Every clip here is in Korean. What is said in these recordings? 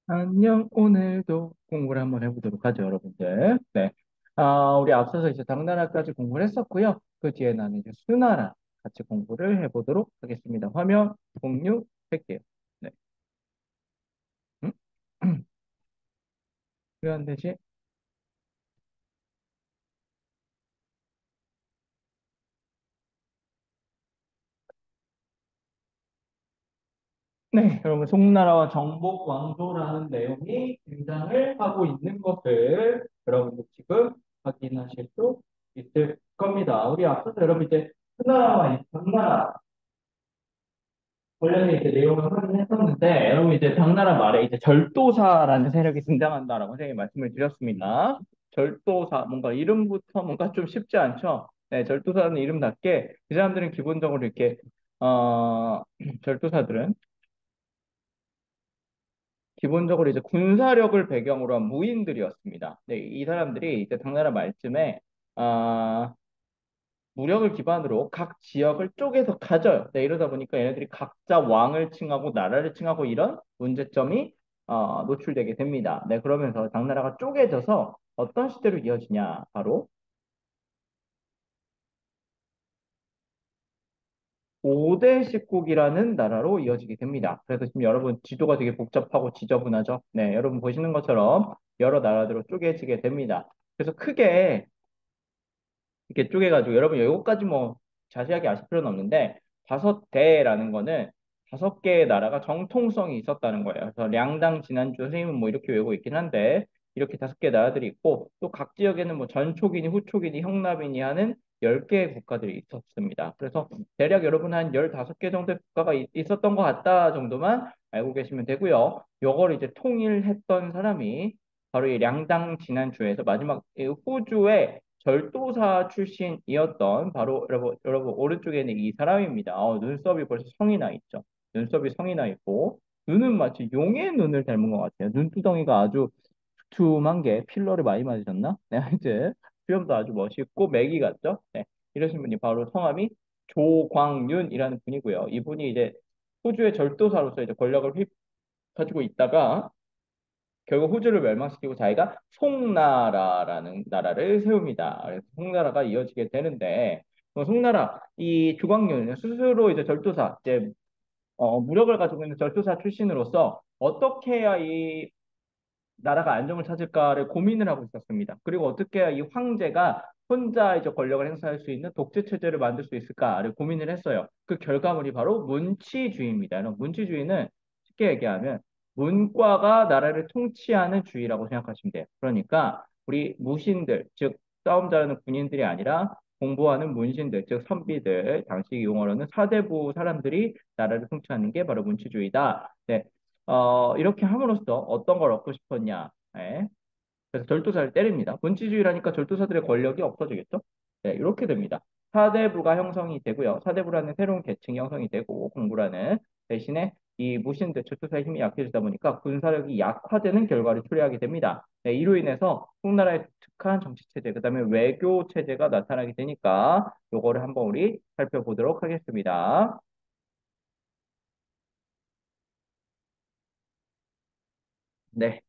안녕. 오늘도 공부를 한번 해보도록 하죠, 여러분들. 네. 우리 앞서서 이제 당나라까지 공부를 했었고요. 그 뒤에 나는 이제 수나라 같이 공부를 해보도록 하겠습니다. 화면 공유할게요. 네. 음? 왜안 되지? 네. 여러분, 송나라와 정복 왕조라는 내용이 등장을 하고 있는 것을 여러분들 지금 확인하실 수 있을 겁니다. 우리 앞서서 여러분 이제 수나라와 이 당나라 원래는 이제 내용을 확인했었는데, 여러분 이제 당나라 말에 이제 절도사라는 세력이 등장한다라고 선생님이 말씀을 드렸습니다. 절도사, 뭔가 이름부터 뭔가 좀 쉽지 않죠? 네, 절도사는 이름답게 이 사람들은 기본적으로 이렇게, 어, 절도사들은 기본적으로 이제 군사력을 배경으로 한 무인들이었습니다. 네, 이 사람들이 이제 당나라 말쯤에, 아, 무력을 기반으로 각 지역을 쪼개서 가져요. 네, 이러다 보니까 얘네들이 각자 왕을 칭하고 나라를 칭하고 이런 문제점이 노출되게 됩니다. 네, 그러면서 당나라가 쪼개져서 어떤 시대로 이어지냐? 바로 5대 십국이라는 나라로 이어지게 됩니다. 그래서 지금 여러분 지도가 되게 복잡하고 지저분하죠? 네, 여러분 보시는 것처럼 여러 나라들로 쪼개지게 됩니다. 그래서 크게 이렇게 쪼개가지고 여러분 이것까지 뭐 자세하게 아실 필요는 없는데 다섯 대라는 거는 다섯 개의 나라가 정통성이 있었다는 거예요. 그래서 량당 지난주 선생님은 뭐 이렇게 외우고 있긴 한데 이렇게 다섯 개 나라들이 있고 또 각 지역에는 뭐 전초기니 후초기니 형납이니 하는 10개의 국가들이 있었습니다. 그래서 대략 여러분 한 15개 정도의 국가가 있었던 것 같다 정도만 알고 계시면 되고요. 요걸 이제 통일했던 사람이 바로 이 량당 지난주에서 마지막 이 후주의 절도사 출신이었던 바로 여러분 오른쪽에 있는 이 사람입니다. 눈썹이 벌써 성이 나 있죠. 눈썹이 성이 나 있고 눈은 마치 용의 눈을 닮은 것 같아요. 눈두덩이가 아주 두툼한 게 필러를 많이 맞으셨나? 네, 이제 수염도 아주 멋있고 매기 같죠? 네, 이러신 분이 바로 성함이 조광윤이라는 분이고요. 이분이 이제 호주의 절도사로서 이제 권력을 가지고 있다가 결국 호주를 멸망시키고 자기가 송나라라는 나라를 세웁니다. 그래서 송나라가 이어지게 되는데 송나라 이 주광윤 스스로 이제 절도사 이제 무력을 가지고 있는 절도사 출신으로서 어떻게 해야 이 나라가 안정을 찾을까를 고민을 하고 있었습니다. 그리고 어떻게 해야 이 황제가 혼자 이제 권력을 행사할 수 있는 독재 체제를 만들 수 있을까를 고민을 했어요. 그 결과물이 바로 문치주의입니다. 이런 문치주의는 쉽게 얘기하면 문과가 나라를 통치하는 주의라고 생각하시면 돼요. 그러니까 우리 무신들, 즉 싸움 잘하는 군인들이 아니라 공부하는 문신들, 즉 선비들, 당시 용어로는 사대부 사람들이 나라를 통치하는 게 바로 문치주의다. 네, 이렇게 함으로써 어떤 걸 얻고 싶었냐? 예. 그래서 절도사를 때립니다. 문치주의라니까 절도사들의 권력이 없어지겠죠? 네, 이렇게 됩니다. 사대부가 형성이 되고요. 사대부라는 새로운 계층이 형성이 되고 공부라는 대신에 이 무신들 절도사의 힘이 약해지다 보니까 군사력이 약화되는 결과를 초래하게 됩니다. 네, 이로 인해서 송나라의 독특한 정치 체제, 그다음에 외교 체제가 나타나게 되니까 요거를 한번 우리 살펴보도록 하겠습니다. 네.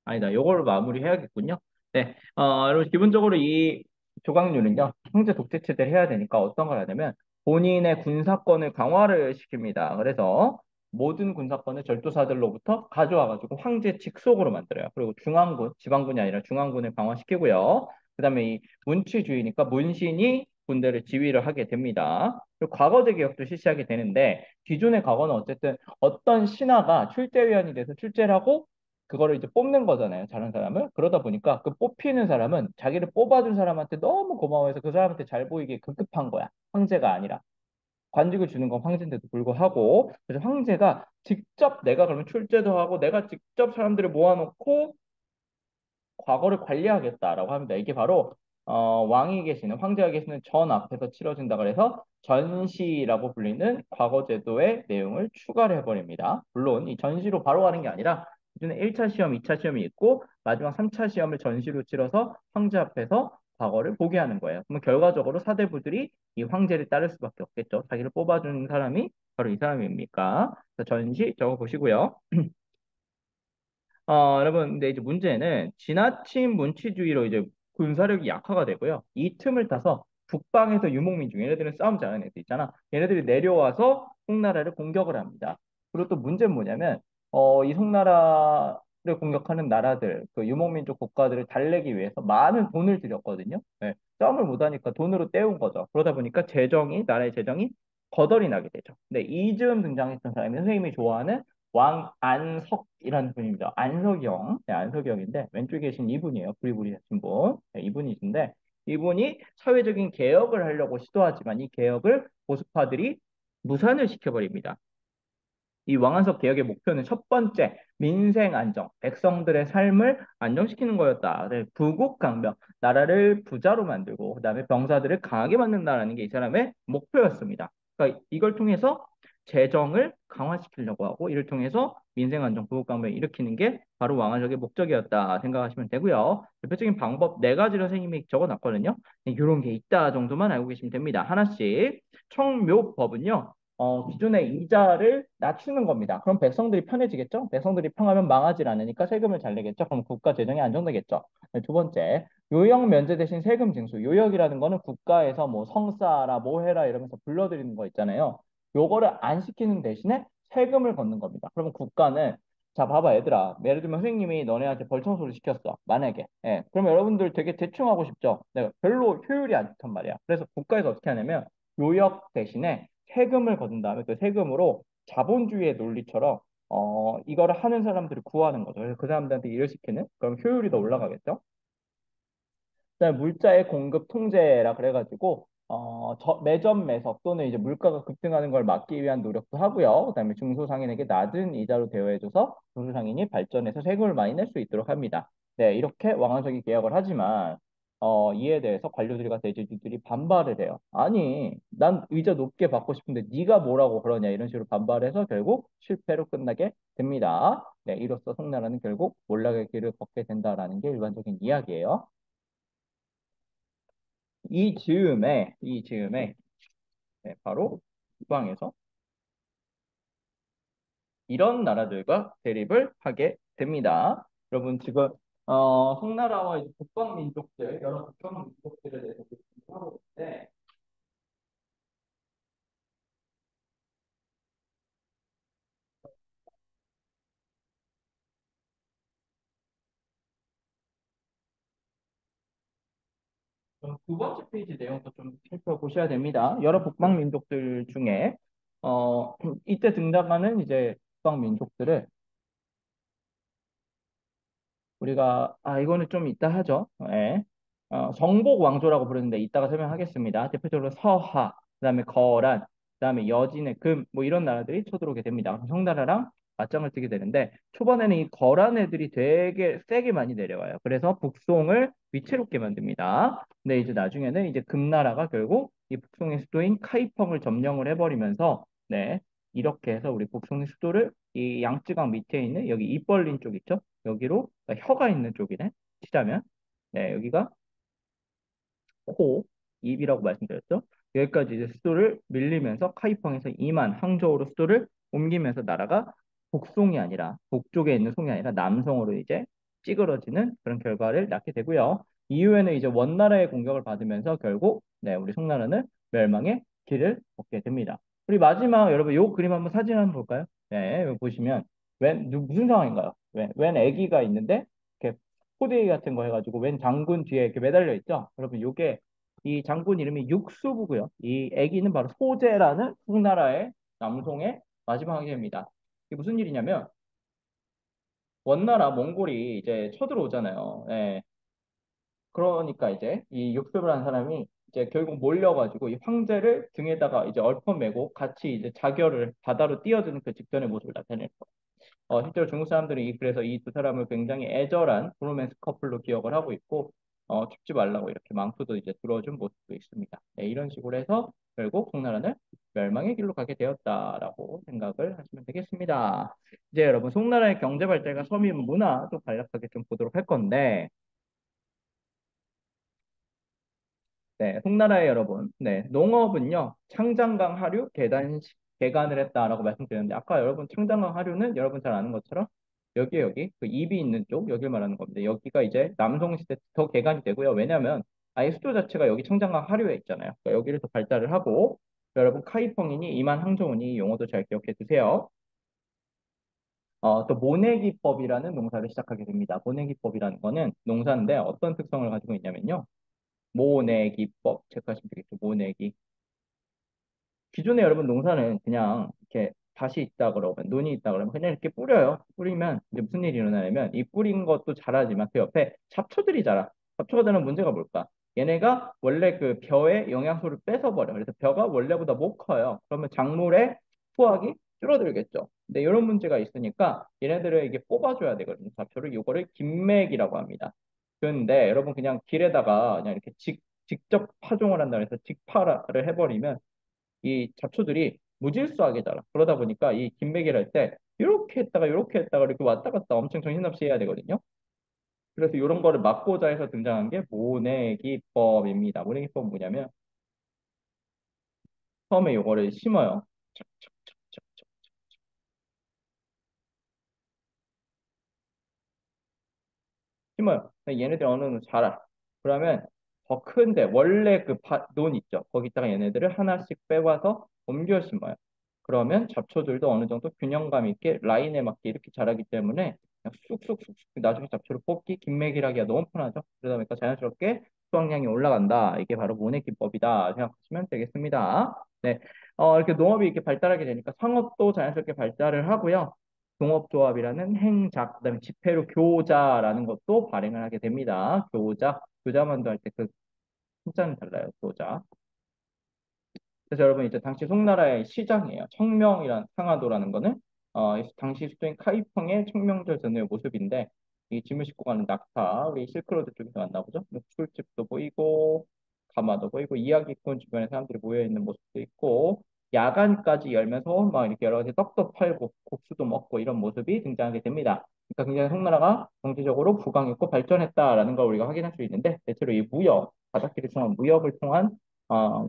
아니다. 요걸 마무리해야겠군요. 네. 여러분, 기본적으로 이 조각류는요, 형제 독재 체제를 해야 되니까 어떤 걸 하냐면, 본인의 군사권을 강화를 시킵니다. 그래서 모든 군사권을 절도사들로부터 가져와가지고 황제 직속으로 만들어요. 그리고 중앙군, 지방군이 아니라 중앙군을 강화시키고요. 그 다음에 이 문치주의니까 문신이 군대를 지휘를 하게 됩니다. 그리고 과거제 개혁도 실시하게 되는데, 기존의 과거는 어쨌든 어떤 신하가 출제위원이 돼서 출제를 하고 그거를 이제 뽑는 거잖아요. 다른 사람을. 그러다 보니까 그 뽑히는 사람은 자기를 뽑아준 사람한테 너무 고마워해서 그 사람한테 잘 보이게 급급한 거야. 황제가 아니라. 관직을 주는 건 황제인데도 불구하고. 그래서 황제가 직접 내가 그러면 출제도 하고 내가 직접 사람들을 모아놓고 과거를 관리하겠다라고 합니다. 이게 바로 왕이 계시는 황제가 계시는 전 앞에서 치러진다 그래서 전시라고 불리는 과거 제도의 내용을 추가를 해버립니다. 물론 이 전시로 바로 가는 게 아니라 기존에 1차 시험, 2차 시험이 있고 마지막 3차 시험을 전시로 치러서 황제 앞에서 과거를 포기하는 거예요. 그러면 결과적으로 사대부들이 이 황제를 따를 수밖에 없겠죠. 자기를 뽑아주는 사람이 바로 이 사람입니까? 그래서 전시 적어 보시고요. 여러분, 근데 이제 문제는 지나친 문치주의로 이제 군사력이 약화가 되고요. 이 틈을 타서 북방에서 유목민중, 얘네들은 싸움 잘하는 애들 있잖아. 얘네들이 내려와서 송나라를 공격을 합니다. 그리고 또 문제는 뭐냐면, 이 송나라를 공격하는 나라들, 그 유목민족 국가들을 달래기 위해서 많은 돈을 들였거든요. 네, 싸움을 못하니까 돈으로 때운 거죠. 그러다 보니까 나라의 재정이 거덜이 나게 되죠. 근데 이즈음 등장했던 사람이 선생님이 좋아하는 왕안석이라는 분입니다. 안석이 형, 네, 안석이 형인데 왼쪽에 계신 이분이에요. 부리부리 하신 분, 네, 이분이신데 이분이 사회적인 개혁을 하려고 시도하지만 이 개혁을 보수파들이 무산을 시켜버립니다. 이 왕안석 개혁의 목표는 첫 번째, 민생 안정, 백성들의 삶을 안정시키는 거였다. 네, 부국강병, 나라를 부자로 만들고 그다음에 병사들을 강하게 만든다라는 게 이 사람의 목표였습니다. 그러니까 이걸 통해서 재정을 강화시키려고 하고 이를 통해서 민생 안정, 부국강병 일으키는 게 바로 왕안석의 목적이었다 생각하시면 되고요. 대표적인 방법 네 가지를 선생님이 적어놨거든요. 이런 게 있다 정도만 알고 계시면 됩니다. 하나씩 청묘법은요. 기존의 이자를 낮추는 겁니다. 그럼 백성들이 편해지겠죠? 백성들이 편하면 망하지 않으니까 세금을 잘 내겠죠? 그럼 국가 재정이 안정되겠죠? 네, 두 번째, 요역 면제 대신 세금 징수. 요역이라는 거는 국가에서 뭐 성사라 뭐 해라 이러면서 불러들이는 거 있잖아요. 요거를 안 시키는 대신에 세금을 걷는 겁니다. 그러면 국가는 자, 봐봐, 얘들아. 예를 들면 선생님이 너네한테 벌청소를 시켰어. 만약에. 예. 그러면 여러분들 되게 대충 하고 싶죠? 네, 별로 효율이 안 좋단 말이야. 그래서 국가에서 어떻게 하냐면 요역 대신에 세금을 거둔 다음에 그 세금으로 자본주의의 논리처럼 이거를 하는 사람들을 구하는 거죠. 그래서 그 사람들한테 일을 시키는 그럼 효율이 더 올라가겠죠. 그다음에 물자의 공급 통제라 그래가지고 매점 매석 또는 이제 물가가 급등하는 걸 막기 위한 노력도 하고요. 그다음에 중소상인에게 낮은 이자로 대여해줘서 중소상인이 발전해서 세금을 많이 낼 수 있도록 합니다. 네, 이렇게 왕안석이 개혁을 하지만 이에 대해서 관료들과 대제주들이 반발을 해요. 아니, 난 의자 높게 받고 싶은데 네가 뭐라고 그러냐 이런 식으로 반발해서 결국 실패로 끝나게 됩니다. 네, 이로써 송나라는 결국 몰락의 길을 걷게 된다라는 게 일반적인 이야기예요. 이 즈음에 네, 바로 북방에서 이런 나라들과 대립을 하게 됩니다. 여러분 지금 송나라와 이제 북방 민족들 여러 북방 민족들에 대해서 하고 있는데 두 번째 페이지 내용도 좀 살펴보셔야 됩니다. 여러 북방 민족들 중에 이때 등장하는 이제 북방 민족들을 우리가 이거는 좀 이따 하죠. 예. 정복 왕조라고 부르는데 이따가 설명하겠습니다. 대표적으로 서하, 그다음에 거란, 그다음에 여진의 금 뭐 이런 나라들이 쳐들어오게 됩니다. 그럼 송나라랑 맞짱을 뜨게 되는데 초반에는 이 거란 애들이 되게 세게 많이 내려와요. 그래서 북송을 위태롭게 만듭니다. 근데 이제 나중에는 이제 금나라가 결국 이 북송의 수도인 카이펑을 점령을 해버리면서 네 이렇게 해서 우리 북송의 수도를 이 양쯔강 밑에 있는 여기 입 벌린 쪽 있죠? 여기로 그러니까 혀가 있는 쪽이네. 치자면 네 여기가 코, 입이라고 말씀드렸죠. 여기까지 이제 수도를 밀리면서 카이펑에서 이만 항저우로 수도를 옮기면서 나라가 북송이 아니라 북쪽에 있는 송이 아니라 남송으로 이제 찌그러지는 그런 결과를 낳게 되고요. 이후에는 이제 원나라의 공격을 받으면서 결국 네 우리 송나라는 멸망의 길을 걷게 됩니다. 우리 마지막 여러분 요 그림 한번 사진 한번 볼까요? 네, 여기 보시면 무슨 상황인가요? 웬 아기가 있는데 이렇게 포대기 같은 거 해가지고 웬 장군 뒤에 이렇게 매달려 있죠. 여러분 요게 이 장군 이름이 육수부고요. 이 아기는 바로 소재라는 송나라의 남송의 마지막 황제입니다. 이게 무슨 일이냐면 원나라 몽골이 이제 쳐들어오잖아요. 예. 그러니까 이제 이 육수부라는 사람이 이제 결국 몰려가지고 이 황제를 등에다가 이제 얽어매고 같이 이제 자결을 바다로 뛰어드는 그 직전의 모습을 나타내는 거예요. 실제로 중국 사람들은 그래서 이 두 사람을 굉장히 애절한 브로맨스 커플로 기억을 하고 있고, 춥지 말라고 이렇게 망토도 이제 들어준 모습도 있습니다. 네, 이런 식으로 해서 결국 송나라는 멸망의 길로 가게 되었다라고 생각을 하시면 되겠습니다. 이제 여러분, 송나라의 경제 발달과 서민 문화도 간략하게 좀 보도록 할 건데, 네, 송나라의 여러분. 네, 농업은요, 창장강 하류 개간을 했다라고 말씀드렸는데, 아까 여러분 창장강 하류는 여러분 잘 아는 것처럼 여기 그 입이 있는 쪽 여기를 말하는 겁니다. 여기가 이제 남송 시대 더 개간이 되고요. 왜냐하면 아예 수도 자체가 여기 청장강 하류에 있잖아요. 그러니까 여기를 더 발달을 하고 여러분 카이펑이니 이만 항저우니 이 용어도 잘 기억해 두세요. 또 모내기법이라는 농사를 시작하게 됩니다. 모내기법이라는 거는 농사인데 어떤 특성을 가지고 있냐면요. 모내기법 체크하시면 되겠죠. 모내기. 기존에 여러분 농사는 그냥 이렇게 밭이 있다 그러면 논이 있다 그러면 그냥 이렇게 뿌려요. 뿌리면 이제 무슨 일이 일어나냐면 이 뿌린 것도 자라지만 그 옆에 잡초들이 자라. 잡초가 되는 문제가 뭘까? 얘네가 원래 그 벼의 영양소를 뺏어버려. 그래서 벼가 원래보다 못 커요. 그러면 작물의 수확이 줄어들겠죠. 근데 이런 문제가 있으니까 얘네들을 이게 뽑아줘야 되거든요. 잡초를 이거를 김맥이라고 합니다. 그런데 여러분 그냥 길에다가 그냥 이렇게 직접 파종을 한다 해서 직파를 해버리면 이 잡초들이 무질서하게 자라. 그러다 보니까 이 김매기를 할 때 이렇게 했다가 이렇게 왔다 갔다 엄청 정신없이 해야 되거든요. 그래서 이런 거를 막고자 해서 등장한 게 모내기법입니다. 모내기법은 뭐냐면 처음에 요거를 심어요. 착착착착착 심어요. 얘네들이 어느 정도 자라. 그러면 더 큰데 원래 그 논 있죠. 거기다가 얘네들을 하나씩 빼와서 옮겨 심어요. 그러면 잡초들도 어느 정도 균형감 있게 라인에 맞게 이렇게 자라기 때문에 그냥 쑥쑥쑥쑥 나중에 잡초를 뽑기 김매기라기가 너무 편하죠. 그러다 보니까 자연스럽게 수확량이 올라간다. 이게 바로 모내 기법이다 생각하시면 되겠습니다. 네, 이렇게 농업이 이렇게 발달하게 되니까 상업도 자연스럽게 발달을 하고요. 동업조합이라는 행작, 그다음에 지폐로 교자라는 것도 발행을 하게 됩니다. 교자만도 할 때 그 한자는 달라요. 교자. 그래서 여러분 이제 당시 송나라의 시장이에요. 청명이란 상하도라는 거는 당시 수도인 카이펑의 청명절 전의 모습인데 이 짐을 싣고 가는 낙타 우리 실크로드 쪽에서 만나 보죠. 술집도 보이고 가마도 보이고 이야기꾼 주변에 사람들이 모여 있는 모습도 있고 야간까지 열면서 막 이렇게 여러 가지 떡도 팔고 국수도 먹고 이런 모습이 등장하게 됩니다. 그러니까 굉장히 송나라가 경제적으로 부강했고 발전했다라는 걸 우리가 확인할 수 있는데 대체로 이 무역 바닷길을 통한 무역을 통한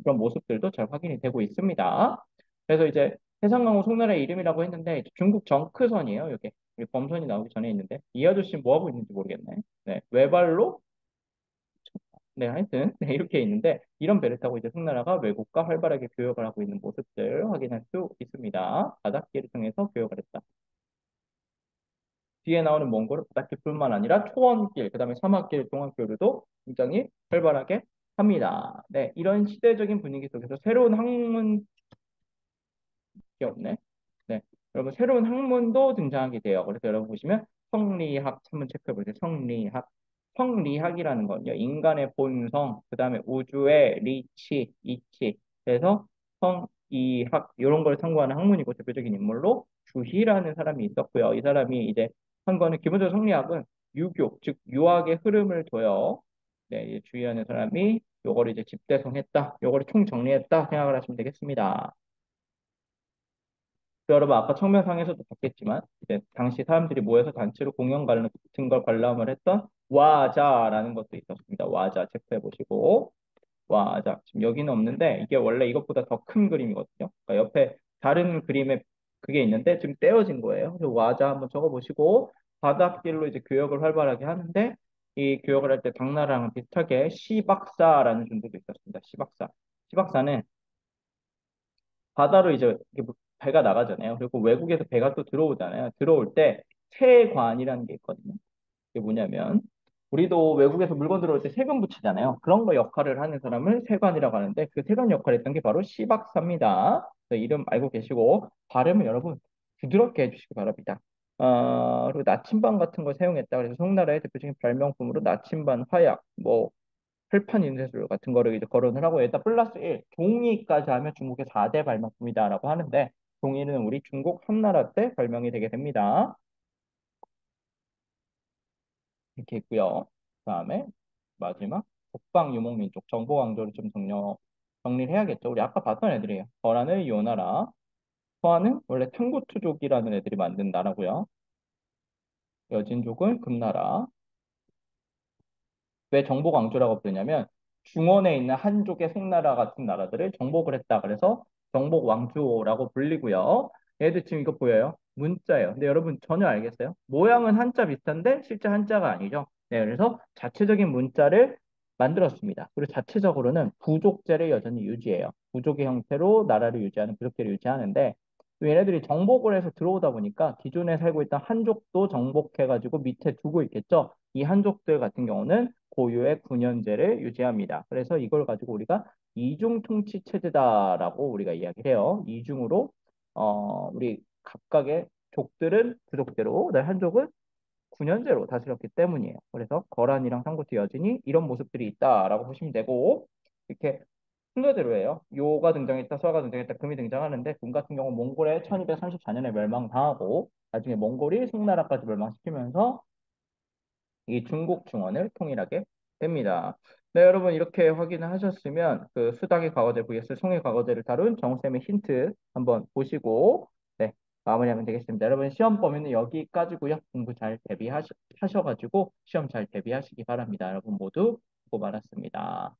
그런 모습들도 잘 확인이 되고 있습니다. 그래서 이제 해상강호 송나라의 이름이라고 했는데 중국 정크선이에요. 이게 범선이 나오기 전에 있는데 이 아저씨 뭐 하고 있는지 모르겠네. 네, 외발로 네, 하여튼 네, 이렇게 있는데 이런 배를 타고 이제 송나라가 외국과 활발하게 교역을 하고 있는 모습들 확인할 수 있습니다. 바닷길을 통해서 교역을 했다. 뒤에 나오는 몽골은 바닷길뿐만 아니라 초원길, 그다음에 사막길, 동학교류도 굉장히 활발하게 합니다. 네, 이런 시대적인 분위기 속에서 새로운 학문 게 없네. 네. 여러분, 새로운 학문도 등장하게 돼요. 그래서 여러분 보시면 성리학 한번 체크해 보세요. 성리학. 성리학이라는 건요. 인간의 본성, 그 다음에 우주의 리치, 이치. 그래서 성이학, 이런 걸 탐구하는 학문이고 대표적인 인물로 주희라는 사람이 있었고요. 이 사람이 이제 한 거는 기본적으로 성리학은 유교, 즉 유학의 흐름을 둬요. 네, 이 주희라는 사람이 요거를 이제 집대성했다. 요거를 총정리했다 생각을 하시면 되겠습니다. 여러분 아까 청명상에서도 봤겠지만 이제 당시 사람들이 모여서 단체로 공연 같은 걸 관람을 했던 와자라는 것도 있었습니다. 와자 체크해 보시고 와자 지금 여기는 없는데 이게 원래 이것보다 더 큰 그림이거든요. 그러니까 옆에 다른 그림에 그게 있는데 지금 떼어진 거예요. 그래서 와자 한번 적어 보시고 바닷길로 이제 교역을 활발하게 하는데 이 교역을 할 때 당나라랑 비슷하게 시박사라는 존재도 있었습니다. 시박사. 시박사는 바다로 이제 이렇게 배가 나가잖아요. 그리고 외국에서 배가 또 들어오잖아요. 들어올 때 세관이라는 게 있거든요. 이게 뭐냐면 우리도 외국에서 물건 들어올 때 세금 붙이잖아요. 그런 거 역할을 하는 사람을 세관이라고 하는데 그 세관 역할을 했던 게 바로 시박사입니다. 이름 알고 계시고 발음을 여러분 부드럽게 해주시기 바랍니다. 그리고 나침반 같은 걸 사용했다. 그래서 송나라의 대표적인 발명품으로 나침반, 화약, 뭐 철판 인쇄술 같은 거를 이제 거론을 하고 여기다 플러스 1, 종이까지 하면 중국의 4대 발명품이다라고 하는데 종이는 우리 중국 한나라 때 발명이 되게 됩니다. 이렇게 있고요. 그다음에 마지막 북방 유목민족 정보 강조를 좀 정리를 해야겠죠. 우리 아까 봤던 애들이에요. 거란의 요나라, 서한은 원래 탕구투족이라는 애들이 만든 나라고요. 여진족은 금나라. 왜 정보 강조라고 부르냐면 중원에 있는 한족의 송나라 같은 나라들을 정복을 했다. 그래서 정복 왕조라고 불리고요. 얘들 지금 이거 보여요? 문자예요. 근데 여러분 전혀 알겠어요? 모양은 한자 비슷한데 실제 한자가 아니죠. 네, 그래서 자체적인 문자를 만들었습니다. 그리고 자체적으로는 부족제를 여전히 유지해요. 부족의 형태로 나라를 유지하는 부족제를 유지하는데 또 얘네들이 정복을 해서 들어오다 보니까 기존에 살고 있던 한족도 정복해가지고 밑에 두고 있겠죠. 이 한족들 같은 경우는 고유의 군연제를 유지합니다. 그래서 이걸 가지고 우리가 이중 통치 체제다라고 우리가 이야기를 해요. 이중으로 우리 각각의 족들은 부족대로, 네, 한족은 군연제로 다스렸기 때문이에요. 그래서 거란이랑 삼국지 여진이 이런 모습들이 있다라고 보시면 되고 이렇게 순서대로예요. 요가 등장했다, 수화가 등장했다, 금이 등장하는데 금 같은 경우 몽골의 1234년에 멸망당하고 나중에 몽골이 송나라까지 멸망시키면서 이 중국 중원을 통일하게 됩니다. 네, 여러분 이렇게 확인을 하셨으면 그 수당의 과거제 vs 송의 과거제를 다룬 정쌤의 힌트 한번 보시고 네, 마무리하면 되겠습니다. 여러분 시험 범위는 여기까지고요. 공부 잘 대비하셔가지고 시험 잘 대비하시기 바랍니다. 여러분 모두 수고 많았습니다.